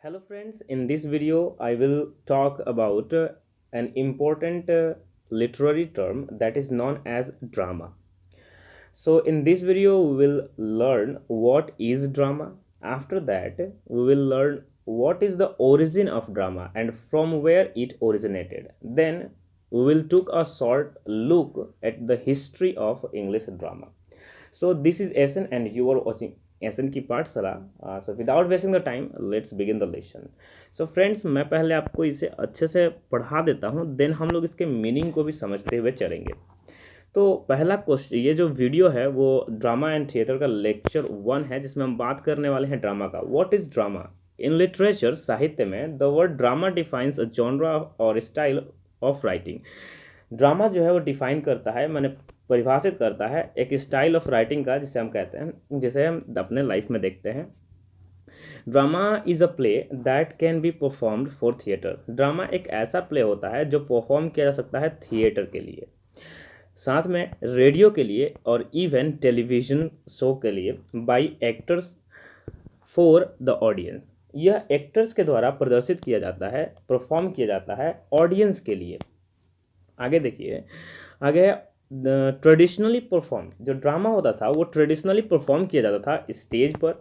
Hello friends, in this video I will talk about an important literary term that is known as drama. So in this video we will learn what is drama. After that we will learn what is the origin of drama and from where it originated. Then we will take a short look at the history of English drama. So this is SN and you are watching SN की पाठशाला. So without wasting the time, let's begin the lesson. So friends, मैं पहले आपको इसे अच्छे से पढ़ा देता हूँ, देन हम लोग इसके मीनिंग को भी समझते हुए चलेंगे. तो पहला क्वेश्चन, ये जो वीडियो है वो ड्रामा एंड थिएटर का लेक्चर 1 है जिसमें हम बात करने वाले हैं ड्रामा का. What is drama? In literature, साहित्य में, the word drama defines a genre और स्टाइल ऑफ राइटिंग. ड्रामा जो है वो डिफाइन करता है, मैंने परिभाषित करता है एक स्टाइल ऑफ राइटिंग का, जिसे हम कहते हैं, जिसे हम अपने लाइफ में देखते हैं. Drama is a play that can be performed for theatre. Drama एक ऐसा प्ले होता है जो परफॉर्म किया जा सकता है थिएटर के लिए, साथ में रेडियो के लिए और इवन टेलीविजन शो के लिए, by actors for the audience. यह एक्टर्स के द्वारा प्रदर्शित किया जाता है, परफॉर्म किया जाता है ऑडियंस के लिए. आगे देखिए, आगे ट्रेडिशनली परफॉर्म, जो ड्रामा होता था वो ट्रेडिशनली परफॉर्म किया जाता था स्टेज पर,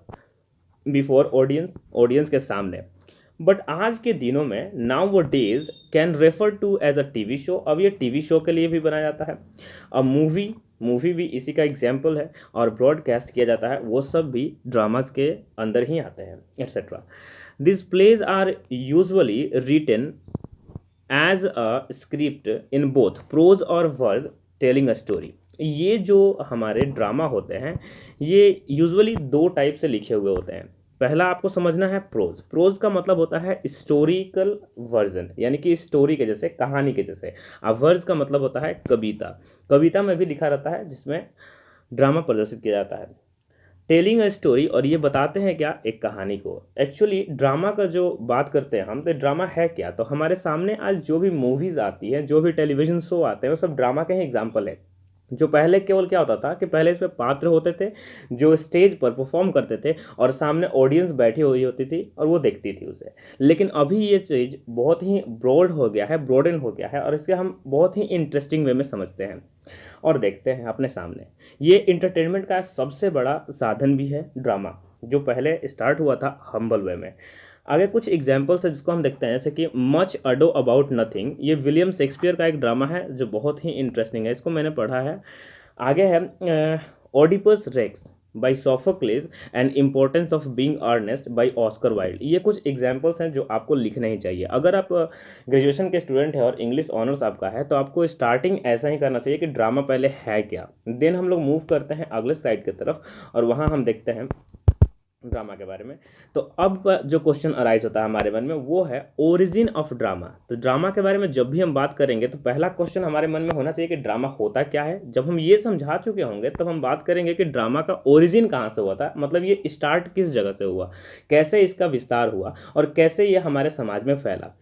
बिफोर ऑडियंस, ऑडियंस के सामने. बट आज के दिनों में, nowadays, can refer to as a TV show. अब ये टीवी शो के लिए भी बनाया जाता है. अब मूवी भी इसी का एग्जाम्पल है, और ब्रॉडकास्ट किया जाता है, वो सब भी ड्रामाज के अंदर ही आते हैं, etcetera. This plays are usually written as a script in both prose और वर्ज टेलिंग अ स्टोरी. ये जो हमारे ड्रामा होते हैं ये यूजुअली 2 टाइप से लिखे हुए होते हैं. पहला आपको समझना है प्रोज. प्रोज का मतलब होता है हिस्टोरिकल वर्जन, यानी कि स्टोरी के जैसे, कहानी के जैसे. अब वर्ज का मतलब होता है कविता. कविता में भी लिखा रहता है जिसमें ड्रामा प्रदर्शित किया जाता है. टेलिंग अ स्टोरी, और ये बताते हैं क्या, एक कहानी को. एक्चुअली ड्रामा का जो बात करते हैं हम, तो ड्रामा है क्या, तो हमारे सामने आज जो भी मूवीज़ आती हैं, जो भी टेलीविजन शो आते हैं, वो सब ड्रामा के ही एग्जाम्पल है. जो पहले केवल क्या होता था कि पहले इसमें पात्र होते थे जो स्टेज पर परफॉर्म करते थे और सामने ऑडियंस बैठी हुई होती थी और वो देखती थी उसे. लेकिन अभी ये चीज़ बहुत ही ब्रॉड हो गया है, ब्रॉडन हो गया है, और इसके हम बहुत ही इंटरेस्टिंग वे में समझते हैं और देखते हैं अपने सामने. ये इंटरटेनमेंट का सबसे बड़ा साधन भी है ड्रामा, जो पहले स्टार्ट हुआ था हम्बल वे में. आगे कुछ एग्जाम्पल्स है जिसको हम देखते हैं, जैसे कि मच अडो अबाउट नथिंग. ये विलियम शेक्सपियर का एक ड्रामा है जो बहुत ही इंटरेस्टिंग है, इसको मैंने पढ़ा है. आगे है Oedipus Rex by Sophocles and importance of being earnest by Oscar Wilde. ये कुछ एग्जाम्पल्स हैं जो आपको लिखने ही चाहिए. अगर आप ग्रेजुएशन के स्टूडेंट हैं और इंग्लिश ऑनर्स आपका है, तो आपको स्टार्टिंग ऐसा ही करना चाहिए कि ड्रामा पहले है क्या. देन हम लोग मूव करते हैं अगले स्लाइड की तरफ और वहाँ हम देखते हैं ड्रामा के बारे में. तो अब जो क्वेश्चन अराइज होता है हमारे मन में वो है ओरिजिन ऑफ ड्रामा. तो ड्रामा के बारे में जब भी हम बात करेंगे तो पहला क्वेश्चन हमारे मन में होना चाहिए कि ड्रामा होता क्या है. जब हम ये समझा चुके होंगे तब हम बात करेंगे कि ड्रामा का ओरिजिन कहाँ से हुआ था, मतलब ये स्टार्ट किस जगह से हुआ, कैसे इसका विस्तार हुआ और कैसे ये हमारे समाज में फैला.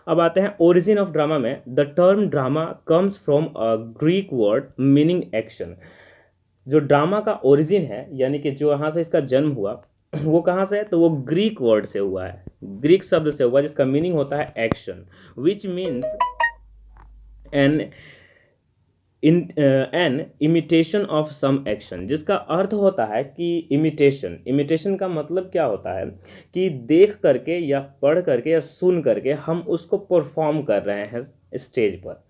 अब आते हैं ओरिजिन ऑफ ड्रामा में. The term drama comes from a Greek word meaning action. जो ड्रामा का ओरिजिन है, यानी कि जो यहाँ से इसका जन्म हुआ, वो कहाँ से है, तो वो ग्रीक वर्ड से हुआ है, ग्रीक शब्द से हुआ, जिसका मीनिंग होता है action, which means an an imitation of some action. जिसका अर्थ होता है कि इमिटेशन. इमिटेशन का मतलब क्या होता है कि देख करके या पढ़ करके या सुन करके हम उसको परफॉर्म कर रहे हैं स्टेज पर.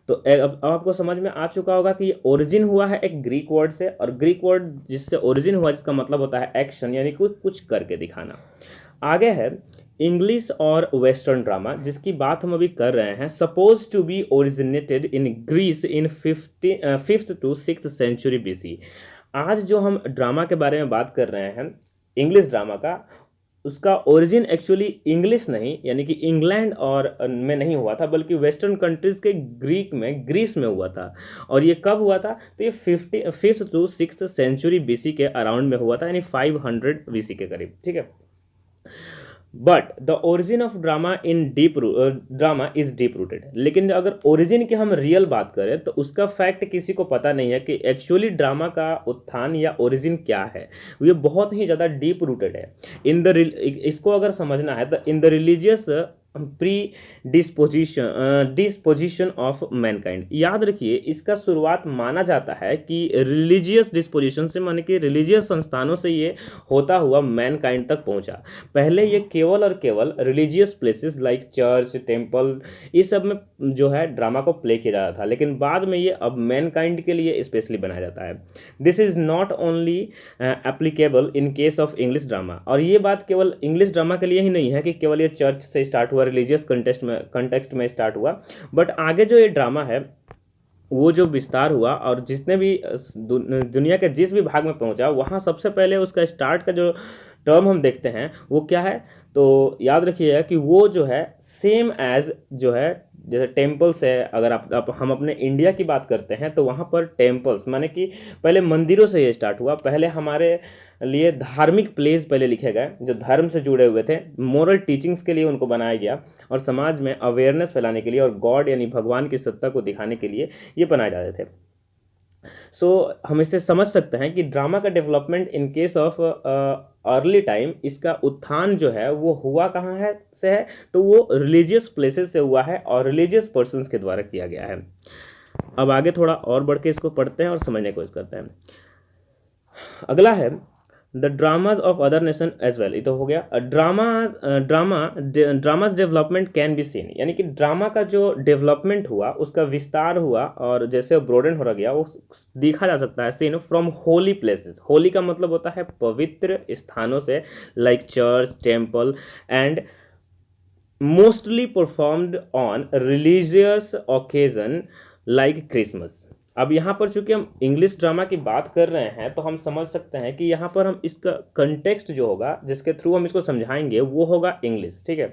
तो अब आपको समझ में आ चुका होगा कि ये ओरिजिन हुआ है एक ग्रीक वर्ड से, और ग्रीक वर्ड जिससे ओरिजिन हुआ जिसका मतलब होता है एक्शन, यानी कुछ करके दिखाना. आगे है इंग्लिश और वेस्टर्न ड्रामा, जिसकी बात हम अभी कर रहे हैं. Suppose to be originated in Greece in 5th to 6th century BC. आज जो हम ड्रामा के बारे में बात कर रहे हैं, इंग्लिश ड्रामा का, उसका ओरिजिन एक्चुअली इंग्लिश नहीं, यानी कि इंग्लैंड और में नहीं हुआ था, बल्कि वेस्टर्न कंट्रीज़ के ग्रीस में हुआ था. और ये कब हुआ था, तो ये 5th to 6th century BC के अराउंड में हुआ था, यानी 500 BC के करीब. ठीक है. But the origin of drama in drama is deep rooted. लेकिन अगर ओरिजिन की हम रियल बात करें तो उसका फैक्ट किसी को पता नहीं है कि एक्चुअली ड्रामा का उत्थान या ओरिजिन क्या है। ये बहुत ही ज़्यादा डीप रूटेड है। इसको अगर समझना है तो in the religious pre disposition of Mankind. याद रखिए, इसका शुरुआत माना जाता है कि रिलीजियस डिस्पोजिशन से, माने कि रिलीजियस संस्थानों से ये होता हुआ मैनकाइंड तक पहुंचा। पहले ये केवल और केवल religious places like church, temple, इस सब में जो है ड्रामा को प्ले किया जाता था, लेकिन बाद में ये अब मैनकाइंड के लिए स्पेशली बनाया जाता है। This is not only applicable in case of English drama. और ये बात केवल इंग्लिश ड्रामा के लिए ही नहीं है कि केवल ये चर्च से स्टार्ट हुआ, रिलीजियस कंटेक्स्ट में स्टार्ट हुआ, बट आगे जो ये ड्रामा है वो जो विस्तार हुआ और जिसने भी दुनिया के जिस भी भाग में पहुंचा, वहाँ सबसे पहले उसका स्टार्ट का जो टर्म हम देखते हैं वो क्या है। तो याद रखिएगा कि वो जो है सेम एज जो है, जैसे टेम्पल्स है, अगर आप हम अपने इंडिया की बात करते हैं तो वहाँ पर टेम्पल्स माने कि पहले मंदिरों से ये स्टार्ट हुआ। पहले हमारे लिए धार्मिक प्लेस पहले लिखे गए जो धर्म से जुड़े हुए थे, मोरल टीचिंग्स के लिए उनको बनाया गया और समाज में अवेयरनेस फैलाने के लिए और गॉड यानी भगवान की सत्ता को दिखाने के लिए ये बनाए जाते थे। सो हम इससे समझ सकते हैं कि ड्रामा का development in case of early time, इसका उत्थान जो है वो हुआ कहाँ है से है, तो वो रिलीजियस प्लेसेस से हुआ है और रिलीजियस पर्सन्स के द्वारा किया गया है। अब आगे थोड़ा और बढ़ के इसको पढ़ते हैं और समझने की कोशिश करते हैं। अगला है the dramas of other nation as well. ये तो हो गया dramas development can be seen, यानी कि ड्रामा का जो डेवलपमेंट हुआ उसका विस्तार हुआ और जैसे ब्रोडन हो गया वो देखा जा सकता है seen from holy places. Holy का मतलब होता है पवित्र स्थानों से, like church, temple, and mostly performed on religious occasion like Christmas. अब यहाँ पर चूंकि हम इंग्लिश ड्रामा की बात कर रहे हैं तो हम समझ सकते हैं कि यहाँ पर हम इसका कंटेक्स्ट जो होगा जिसके थ्रू हम इसको समझाएंगे वो होगा इंग्लिश, ठीक है।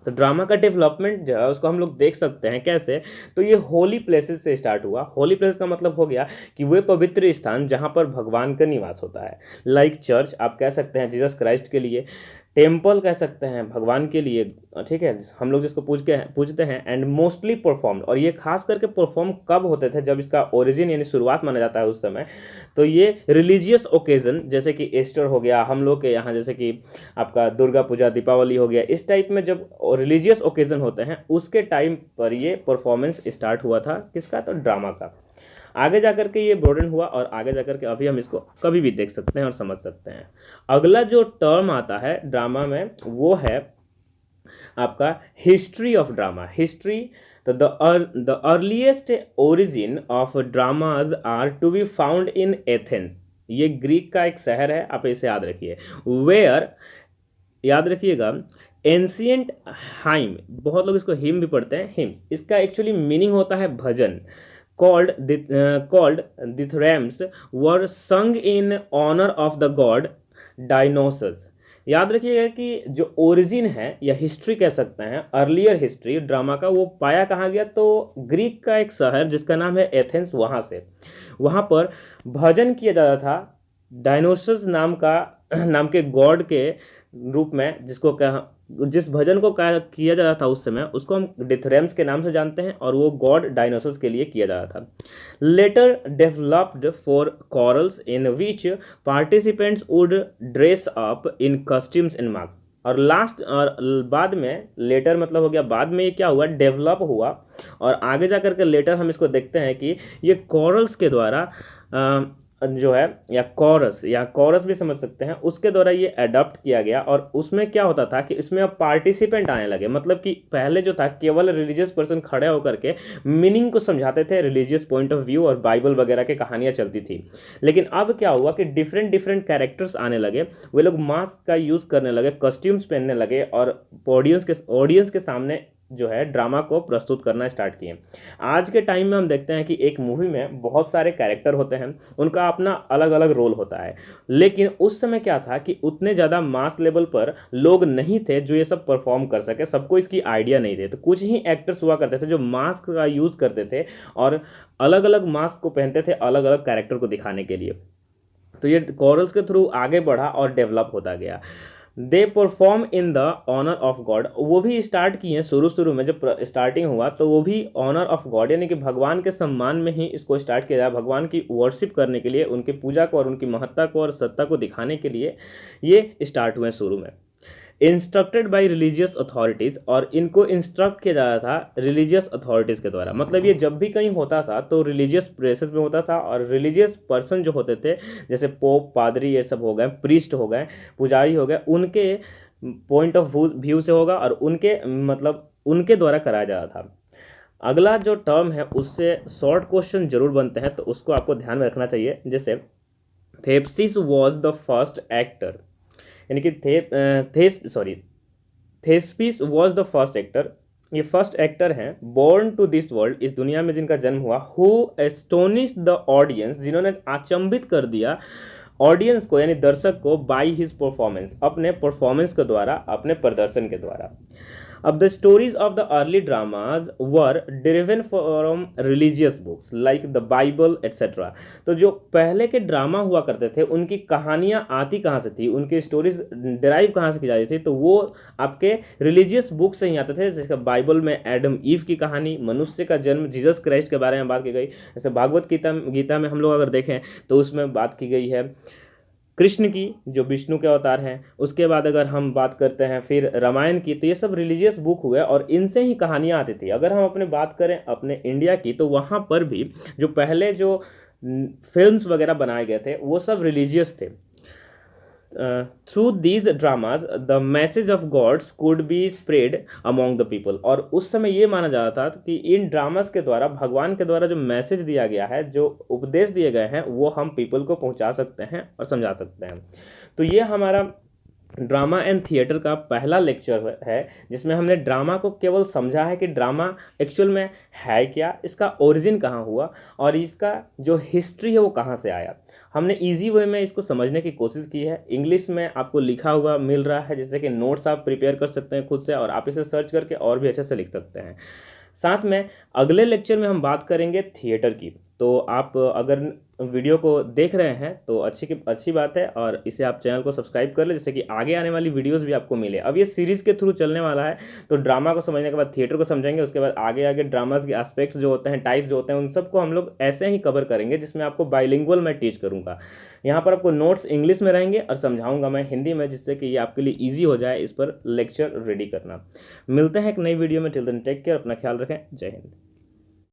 तो ड्रामा का डेवलपमेंट जो है उसको हम लोग देख सकते हैं कैसे, तो ये होली प्लेसेस से स्टार्ट हुआ। होली प्लेस का मतलब हो गया कि वे पवित्र स्थान जहाँ पर भगवान का निवास होता है, लाइक चर्च आप कह सकते हैं जीसस क्राइस्ट के लिए, टेम्पल कह सकते हैं भगवान के लिए, ठीक है, हम लोग जिसको पूजते हैं, एंड मोस्टली परफॉर्म्ड। और ये खास करके परफॉर्म कब होते थे, जब इसका ओरिजिन यानी शुरुआत माना जाता है उस समय। तो ये रिलीजियस ओकेजन जैसे कि ईस्टर हो गया, हम लोग के यहाँ जैसे कि आपका दुर्गा पूजा, दीपावली हो गया, इस टाइप में जब रिलीजियस ओकेजन होते हैं उसके टाइम पर ये परफॉर्मेंस स्टार्ट हुआ था। किसका? तो ड्रामा का। आगे जाकर के ये ब्रोडन हुआ और आगे जाकर के अभी हम इसको कभी भी देख सकते हैं और समझ सकते हैं। अगला जो टर्म आता है ड्रामा में वो है आपका हिस्ट्री ऑफ ड्रामा। हिस्ट्री, तो the earliest origin of dramas are to be found in Athens. ये ग्रीक का एक शहर है, आप इसे याद रखिए। वेयर, याद रखिएगा, एंशियंट हाइम, बहुत लोग इसको हिम भी पढ़ते हैं, हिम, इसका एक्चुअली मीनिंग होता है भजन, called dithyrambics were sung in honor of the god Dionysus। याद रखिएगा कि जो ओरिजिन है या हिस्ट्री कह सकते हैं, अर्लियर हिस्ट्री ड्रामा का, वो पाया कहाँ गया, तो ग्रीक का एक शहर जिसका नाम है एथेंस, वहाँ से। वहाँ पर भजन किया जाता था डायनोसस नाम के गॉड के रूप में, जिस भजन को किया जाता था उस समय, उसको हम डिथरेम्स के नाम से जानते हैं और वो गॉड डायनोसस के लिए किया जाता था। Later developed for chorals in which participants would dress up in costumes and mask. और बाद में, लेटर मतलब हो गया बाद में, ये क्या हुआ, डेवलप हुआ और आगे जाकर के लेटर हम इसको देखते हैं कि ये कॉरल्स के द्वारा जो है, या कॉरस भी समझ सकते हैं, उसके द्वारा ये अडॉप्ट किया गया। और उसमें क्या होता था कि इसमें अब पार्टिसिपेंट आने लगे, मतलब कि पहले जो था केवल रिलीजियस पर्सन खड़े होकर के मीनिंग को समझाते थे, रिलीजियस पॉइंट ऑफ व्यू, और बाइबल वगैरह के कहानियां चलती थी। लेकिन अब क्या हुआ कि डिफरेंट कैरेक्टर्स आने लगे, वे लोग मास्क का यूज़ करने लगे, कॉस्ट्यूम्स पहनने लगे और ऑडियंस के सामने जो है ड्रामा को प्रस्तुत करना स्टार्ट किए। आज के टाइम में हम देखते हैं कि एक मूवी में बहुत सारे कैरेक्टर होते हैं, उनका अपना अलग अलग रोल होता है, लेकिन उस समय क्या था कि उतने ज़्यादा मास लेवल पर लोग नहीं थे जो ये सब परफॉर्म कर सके, सबको इसकी आइडिया नहीं थे। तो कुछ ही एक्टर्स हुआ करते थे जो मास्क का यूज़ करते थे और अलग अलग मास्क को पहनते थे अलग अलग कैरेक्टर को दिखाने के लिए। तो ये कॉरल्स के थ्रू आगे बढ़ा और डेवलप होता गया। They perform in the honour of god, वो भी स्टार्ट किए हैं शुरू शुरू में जब स्टार्टिंग हुआ तो वो भी ऑनर ऑफ गॉड यानी कि भगवान के सम्मान में ही इसको स्टार्ट किया जाए, भगवान की वर्शिप करने के लिए, उनकी पूजा को और उनकी महत्ता को और सत्ता को दिखाने के लिए ये स्टार्ट हुए शुरू में। इंस्ट्रक्टेड बाय रिलीजियस अथॉरिटीज़, और इनको इंस्ट्रक्ट किया जा रहा था रिलीजियस अथॉरिटीज़ के द्वारा, मतलब ये जब भी कहीं होता था तो रिलीजियस प्लेसेस में होता था और रिलीजियस पर्सन जो होते थे जैसे पोप, पादरी, ये सब हो गए, प्रीस्ट हो गए, पुजारी हो गए, उनके पॉइंट ऑफ व्यू से होगा और उनके मतलब उनके द्वारा कराया जा रहा था। अगला जो टर्म है उससे शॉर्ट क्वेश्चन जरूर बनते हैं तो उसको आपको ध्यान में रखना चाहिए। जैसे थेप्सिस वॉज द फर्स्ट एक्टर, यानी कि थेस्पिस वॉज द फर्स्ट एक्टर, ये फर्स्ट एक्टर हैं बोर्न टू दिस वर्ल्ड, इस दुनिया में जिनका जन्म हुआ, हु एस्टोनिश्ड द ऑडियंस, जिन्होंने अचंभित कर दिया ऑडियंस को यानी दर्शक को, बाई हिज परफॉर्मेंस, अपने परफॉर्मेंस के द्वारा, अपने प्रदर्शन के द्वारा। अब the stories of the early dramas were derived from religious books like the Bible etcetera, तो जो पहले के ड्रामा हुआ करते थे उनकी कहानियाँ आती कहाँ से थी, उनकी स्टोरीज डिराइव कहाँ से की जाती थी, तो वो आपके रिलीजियस बुक से ही आते थे। जैसे बाइबल में एडम ईव की कहानी, मनुष्य का जन्म, जीसस क्राइस्ट के बारे में बात की गई। जैसे भागवत गीता में हम लोग अगर देखें तो उसमें बात की गई है कृष्ण की जो विष्णु के अवतार हैं। उसके बाद अगर हम बात करते हैं फिर रामायण की, तो ये सब रिलीजियस बुक हुए और इनसे ही कहानियाँ आती थी। अगर हम अपने बात करें अपने इंडिया की तो वहाँ पर भी जो पहले जो फिल्म्स वगैरह बनाए गए थे वो सब रिलीजियस थे। Through these dramas the message of gods could be spread among the people, और उस समय ये माना जाता था कि इन ड्रामास के द्वारा, भगवान के द्वारा जो मैसेज दिया गया है, जो उपदेश दिए गए हैं, वो हम पीपल को पहुंचा सकते हैं और समझा सकते हैं। तो ये हमारा ड्रामा एंड थिएटर का पहला लेक्चर है जिसमें हमने ड्रामा को केवल समझा है कि ड्रामा एक्चुअल में है क्या, इसका ओरिजिन कहाँ हुआ और इसका जो हिस्ट्री है वो कहाँ से आया। हमने इजी वे में इसको समझने की कोशिश की है। इंग्लिश में आपको लिखा हुआ मिल रहा है, जैसे कि नोट्स आप प्रिपेयर कर सकते हैं खुद से और आप इसे सर्च करके और भी अच्छे से लिख सकते हैं। साथ में अगले लेक्चर में हम बात करेंगे थिएटर की। तो आप अगर वीडियो को देख रहे हैं तो अच्छी बात है और इसे आप चैनल को सब्सक्राइब कर ले, जैसे कि आगे आने वाली वीडियोस भी आपको मिले। अब ये सीरीज़ के थ्रू चलने वाला है, तो ड्रामा को समझने के बाद थिएटर को समझेंगे, उसके बाद आगे आगे ड्रामाज के एस्पेक्ट्स जो होते हैं, टाइप्स जो होते हैं, उन सबको हम लोग ऐसे ही कवर करेंगे जिसमें आपको बाइलिंगुअल मैं टीच करूँगा। यहाँ पर आपको नोट्स इंग्लिश में रहेंगे और समझाऊंगा मैं हिंदी में, जिससे कि ये आपके लिए ईजी हो जाए इस पर लेक्चर रेडी करना। मिलते हैं एक नई वीडियो में। टिल देन टेक केयर, अपना ख्याल रखें। जय हिंद।